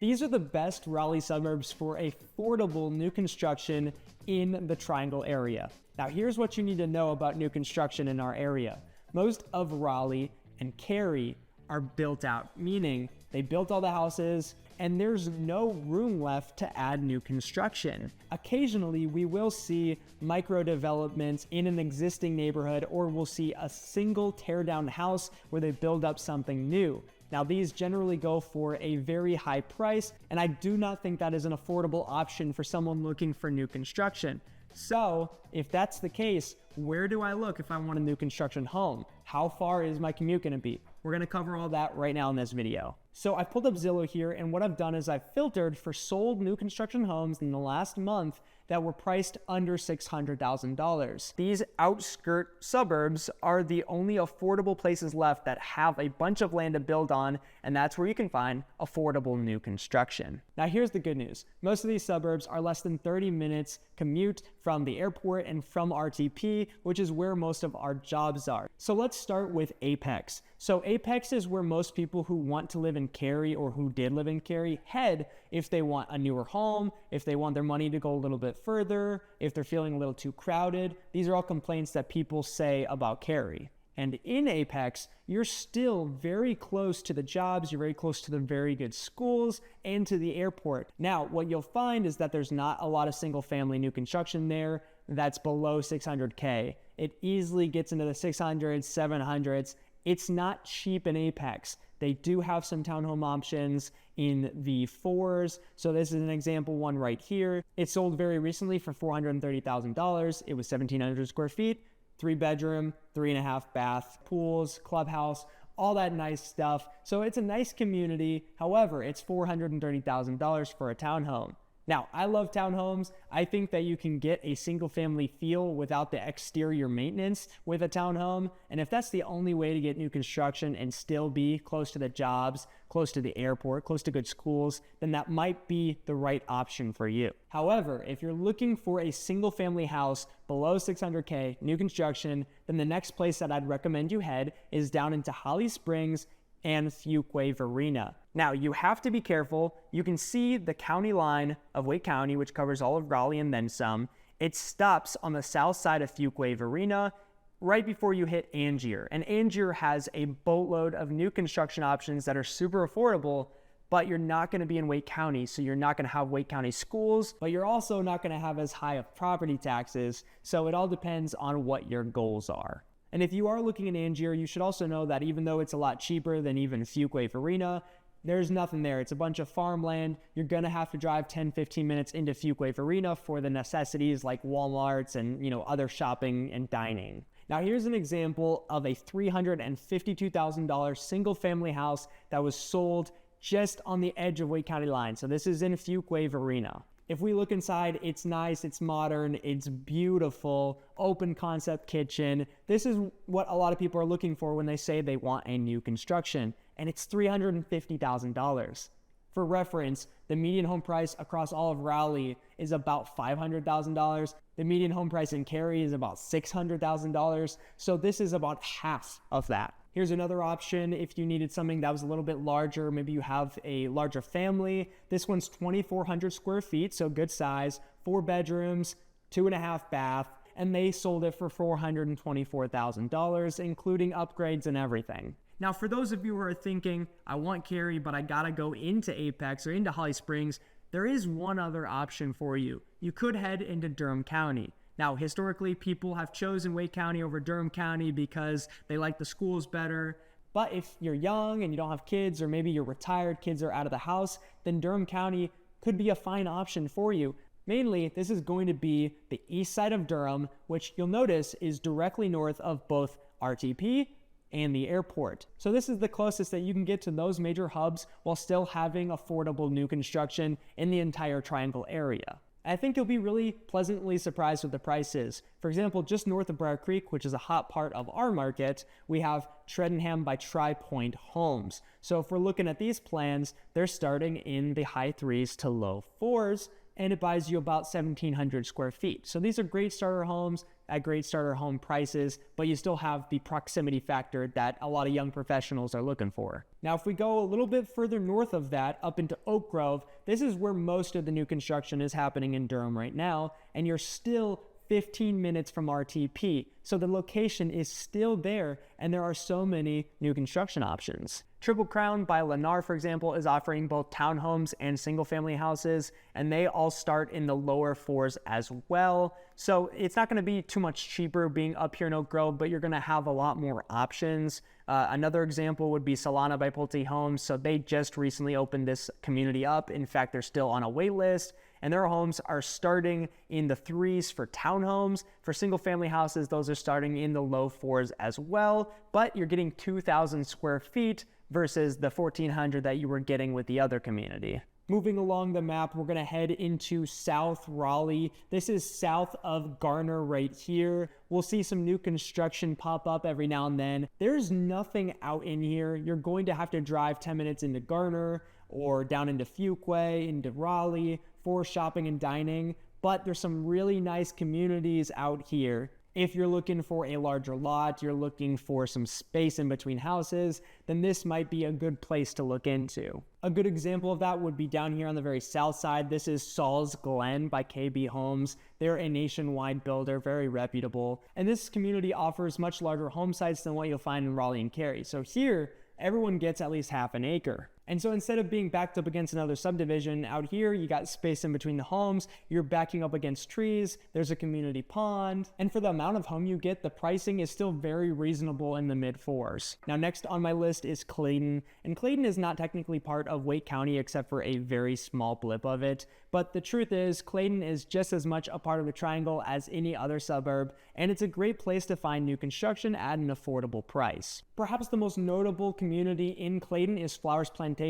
These are the best Raleigh suburbs for affordable new construction in the Triangle area. Now here's what you need to know about new construction in our area. Most of Raleigh and Cary are built out, meaning they built all the houses and there's no room left to add new construction. Occasionally, we will see micro developments in an existing neighborhood, or we'll see a single tear down house where they build up something new. Now, these generally go for a very high price, and I do not think that is an affordable option for someone looking for new construction. So if that's the case, where do I look if I want a new construction home? How far is my commute gonna be? We're gonna cover all that right now in this video. So I pulled up Zillow here, and what I've done is I've filtered for sold new construction homes in the last month that were priced under $600,000. These outskirt suburbs are the only affordable places left that have a bunch of land to build on, and that's where you can find affordable new construction. Now here's the good news. Most of these suburbs are less than 30 minutes commute from the airport and from RTP, which is where most of our jobs are. So let's start with Apex. So Apex is where most people who want to live in Cary or who did live in Cary head if they want a newer home, if they want their money to go a little bit further, if they're feeling a little too crowded. These are all complaints that people say about Cary. And in Apex, you're still very close to the jobs, you're very close to the very good schools, and to the airport. Now, what you'll find is that there's not a lot of single family new construction there that's below 600K. It easily gets into the 600s, 700s. It's not cheap in Apex. They do have some townhome options in the 4s. So this is an example one right here. It sold very recently for $430,000. It was 1,700 square feet, 3-bedroom, 3.5 bath, pools, clubhouse, all that nice stuff. So it's a nice community. However, it's $430,000 for a townhome. Now, I love townhomes. I think that you can get a single family feel without the exterior maintenance with a townhome. And if that's the only way to get new construction and still be close to the jobs, close to the airport, close to good schools, then that might be the right option for you. However, if you're looking for a single family house below 600K, new construction, then the next place that I'd recommend you head is down into Holly Springs and Fuquay-Varina. Now, you have to be careful. You can see the county line of Wake County, which covers all of Raleigh and then some. It stops on the south side of Fuquay-Varina right before you hit Angier. And Angier has a boatload of new construction options that are super affordable, but you're not gonna be in Wake County, so you're not gonna have Wake County schools, but you're also not gonna have as high of property taxes, so it all depends on what your goals are. And if you are looking at Angier, you should also know that even though it's a lot cheaper than even Fuquay-Varina, there's nothing there. It's a bunch of farmland. You're gonna have to drive 10-15 minutes into Fuquay-Varina for the necessities like Walmarts and other shopping and dining. Now here's an example of a $352,000 single family house that was sold just on the edge of Wake County line. So this is in Fuquay-Varina. If we look inside, it's nice, it's modern, it's beautiful, open concept kitchen. This is what a lot of people are looking for when they say they want a new construction, and it's $350,000. For reference, the median home price across all of Raleigh is about $500,000. The median home price in Cary is about $600,000. So this is about half of that. Here's another option if you needed something that was a little bit larger. Maybe you have a larger family. This one's 2,400 square feet, so good size, 4 bedrooms, 2.5 bath, and they sold it for $424,000, including upgrades and everything. Now, for those of you who are thinking, I want Cary, but I gotta go into Apex or into Holly Springs, there is one other option for you. You could head into Durham County. Now, historically, people have chosen Wake County over Durham County because they like the schools better. But if you're young and you don't have kids, or maybe you're retired, kids are out of the house, then Durham County could be a fine option for you. Mainly, this is going to be the east side of Durham, which you'll notice is directly north of both RTP and the airport. So this is the closest that you can get to those major hubs while still having affordable new construction in the entire Triangle area. I think you'll be really pleasantly surprised with the prices. For example, just north of Briar Creek, which is a hot part of our market, we have Tredenham by Tri-Point Homes. So if we're looking at these plans, they're starting in the high 3s to low 4s. and it buys you about 1,700 square feet. So these are great starter homes at great starter home prices, but you still have the proximity factor that a lot of young professionals are looking for. Now, if we go a little bit further north of that, up into Oak Grove, this is where most of the new construction is happening in Durham right now, and you're still 15 minutes from RTP. So the location is still there, and there are so many new construction options. Triple Crown by Lennar, for example, is offering both townhomes and single-family houses, and they all start in the lower fours as well. So it's not going to be too much cheaper being up here in Oak Grove, but you're going to have a lot more options. Another example would be Solana by Pulte Homes. So they just recently opened this community up. In fact, they're still on a wait list, and their homes are starting in the 3s for townhomes. For single-family houses, those are starting in the low 4s as well, but you're getting 2,000 square feet versus the 1,400 that you were getting with the other community. Moving along the map, we're gonna head into South Raleigh. This is south of Garner right here. We'll see some new construction pop up every now and then. There's nothing out in here. You're going to have to drive 10 minutes into Garner or down into Fuquay, into Raleigh for shopping and dining, but there's some really nice communities out here. If you're looking for a larger lot, you're looking for some space in between houses, then this might be a good place to look into. A good example of that would be down here on the very south side. This is Saul's Glen by KB Homes. They're a nationwide builder, very reputable. And this community offers much larger home sites than what you'll find in Raleigh and Cary. So here, everyone gets at least half an acre. And so instead of being backed up against another subdivision out here, you got space in between the homes, you're backing up against trees, there's a community pond, and for the amount of home you get, the pricing is still very reasonable in the mid-4s. Now next on my list is Clayton, and Clayton is not technically part of Wake County except for a very small blip of it, but the truth is Clayton is just as much a part of the Triangle as any other suburb, and it's a great place to find new construction at an affordable price. Perhaps the most notable community in Clayton is Flowers Plantation,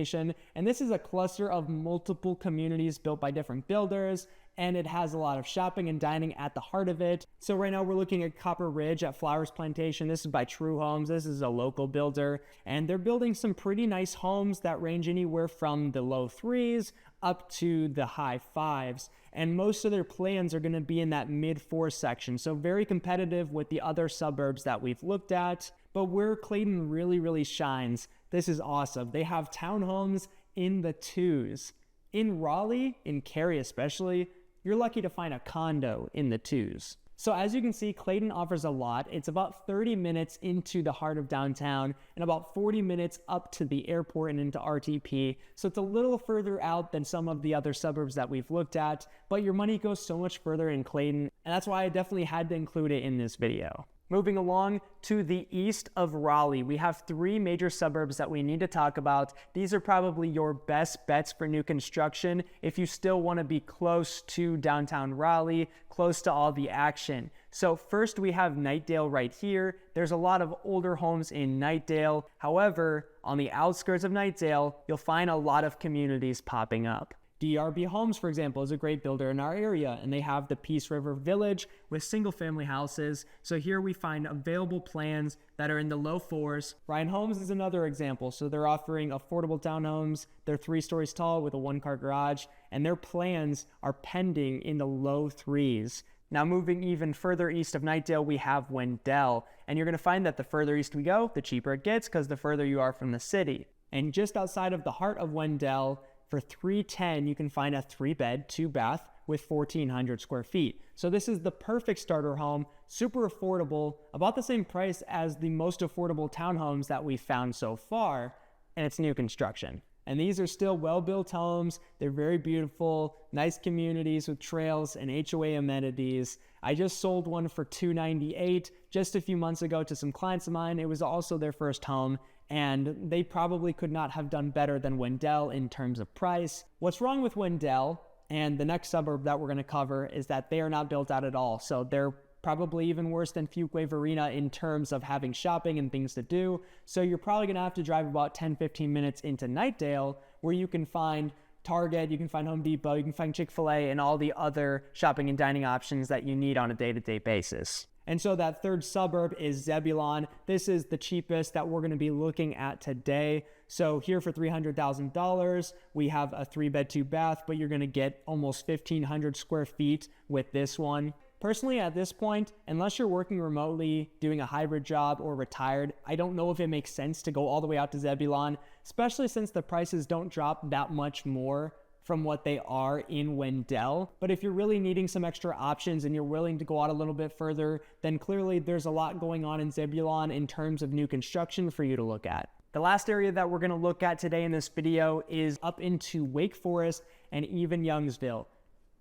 and this is a cluster of multiple communities built by different builders, and it has a lot of shopping and dining at the heart of it. So right now we're looking at Copper Ridge at Flowers Plantation. This is by True Homes. This is a local builder, and they're building some pretty nice homes that range anywhere from the low 3s up to the high 5s. And most of their plans are going to be in that mid-4 section. So very competitive with the other suburbs that we've looked at. But where Clayton really shines, this is awesome. They have townhomes in the 2s. In Raleigh, in Cary especially, you're lucky to find a condo in the 2s. So as you can see, Clayton offers a lot. It's about 30 minutes into the heart of downtown and about 40 minutes up to the airport and into RTP. So it's a little further out than some of the other suburbs that we've looked at, but your money goes so much further in Clayton, and that's why I definitely had to include it in this video. Moving along to the east of Raleigh, we have 3 major suburbs that we need to talk about. These are probably your best bets for new construction if you still want to be close to downtown Raleigh, close to all the action. So first we have Knightdale right here. There's a lot of older homes in Knightdale. However, on the outskirts of Knightdale, you'll find a lot of communities popping up. DRB Homes, for example, is a great builder in our area, and they have the Peace River Village with single-family houses. So here we find available plans that are in the low 4s. Ryan Homes is another example. So they're offering affordable townhomes. They're 3 stories tall with a 1-car garage, and their plans are pending in the low 3s. Now moving even further east of Knightdale, we have Wendell, and you're going to find that the further east we go, the cheaper it gets because the further you are from the city. And just outside of the heart of Wendell, for $310, you can find a 3-bed, 2-bath with 1,400 square feet. So this is the perfect starter home, super affordable, about the same price as the most affordable townhomes that we've found so far, and it's new construction. And these are still well-built homes. They're very beautiful, nice communities with trails and HOA amenities. I just sold one for $298 just a few months ago to some clients of mine. It was also their first home, and they probably could not have done better than Wendell in terms of price. What's wrong with Wendell and the next suburb that we're going to cover is that they are not built out at all. So they're probably even worse than Fuquay Varina in terms of having shopping and things to do. So you're probably going to have to drive about 10-15 minutes into Knightdale, where you can find Target, you can find Home Depot, you can find Chick-fil-A, and all the other shopping and dining options that you need on a day-to-day basis. And so that third suburb is Zebulon. This is the cheapest that we're going to be looking at today. So here for $300,000, we have a 3-bed, 2-bath, but you're going to get almost 1,500 square feet with this one. Personally, at this point, unless you're working remotely, doing a hybrid job, or retired, I don't know if it makes sense to go all the way out to Zebulon, especially since the prices don't drop that much more from what they are in Wendell. But if you're really needing some extra options and you're willing to go out a little bit further, then clearly there's a lot going on in Zebulon in terms of new construction for you to look at. The last area that we're gonna look at today in this video is up into Wake Forest and even Youngsville.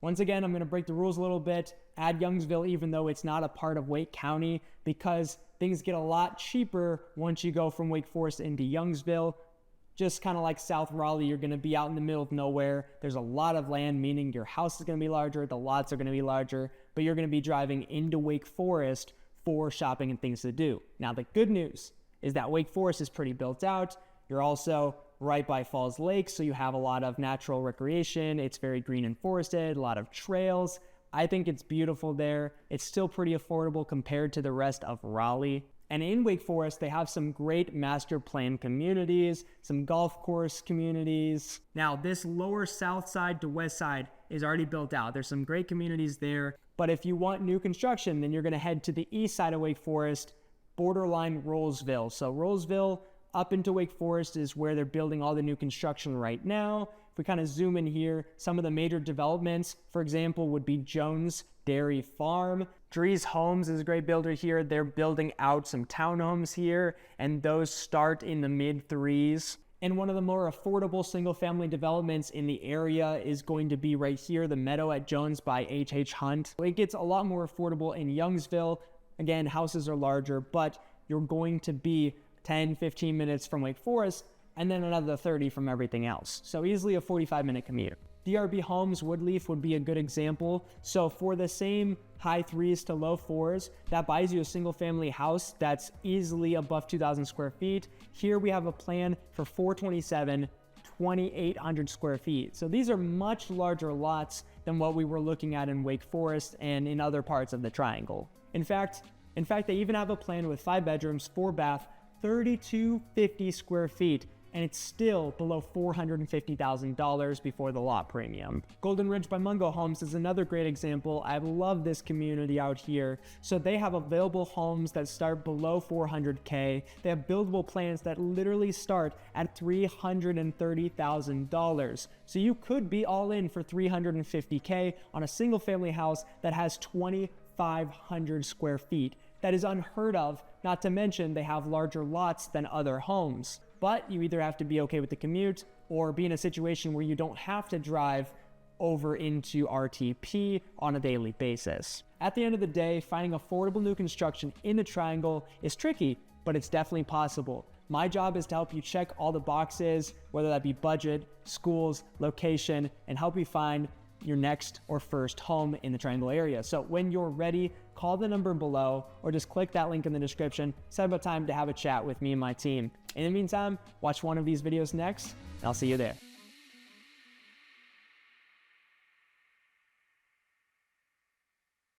Once again, I'm gonna break the rules a little bit, add Youngsville even though it's not a part of Wake County, because things get a lot cheaper once you go from Wake Forest into Youngsville. Just kind of like South Raleigh, you're going to be out in the middle of nowhere. There's a lot of land, meaning your house is going to be larger, the lots are going to be larger, but you're going to be driving into Wake Forest for shopping and things to do. Now, the good news is that Wake Forest is pretty built out. You're also right by Falls Lake, so you have a lot of natural recreation. It's very green and forested, a lot of trails. I think it's beautiful there. It's still pretty affordable compared to the rest of Raleigh. And in Wake Forest, they have some great master plan communities, some golf course communities. Now, this lower south side to west side is already built out. There's some great communities there. But if you want new construction, then you're going to head to the east side of Wake Forest, borderline Rolesville. So Rolesville up into Wake Forest is where they're building all the new construction right now. If we kind of zoom in here, some of the major developments, for example, would be Jones Dairy Farm. Drees Homes is a great builder here. They're building out some townhomes here, and those start in the mid-3s. And one of the more affordable single-family developments in the area is going to be right here, the Meadow at Jones by H.H. Hunt. It gets a lot more affordable in Youngsville. Again, houses are larger, but you're going to be 10, 15 minutes from Wake Forest, and then another 30 from everything else. So easily a 45-minute commute. DRB Homes Woodleaf would be a good example. So for the same high 3s to low 4s, that buys you a single family house that's easily above 2,000 square feet. Here we have a plan for 427, 2,800 square feet. So these are much larger lots than what we were looking at in Wake Forest and in other parts of the triangle. In fact, they even have a plan with 5 bedrooms, 4 bath, 3,250 square feet, and it's still below $450,000 before the lot premium. Golden Ridge by Mungo Homes is another great example. I love this community out here. So they have available homes that start below $400K. They have buildable plans that literally start at $330,000. So you could be all in for $350K on a single family house that has 2,500 square feet. That is unheard of, not to mention they have larger lots than other homes. But you either have to be okay with the commute or be in a situation where you don't have to drive over into RTP on a daily basis. At the end of the day, finding affordable new construction in the triangle is tricky, but it's definitely possible. My job is to help you check all the boxes, whether that be budget, schools, location, and help you find your next or first home in the triangle area. So when you're ready, call the number below or just click that link in the description, set up a time to have a chat with me and my team. In the meantime, watch one of these videos next, and I'll see you there.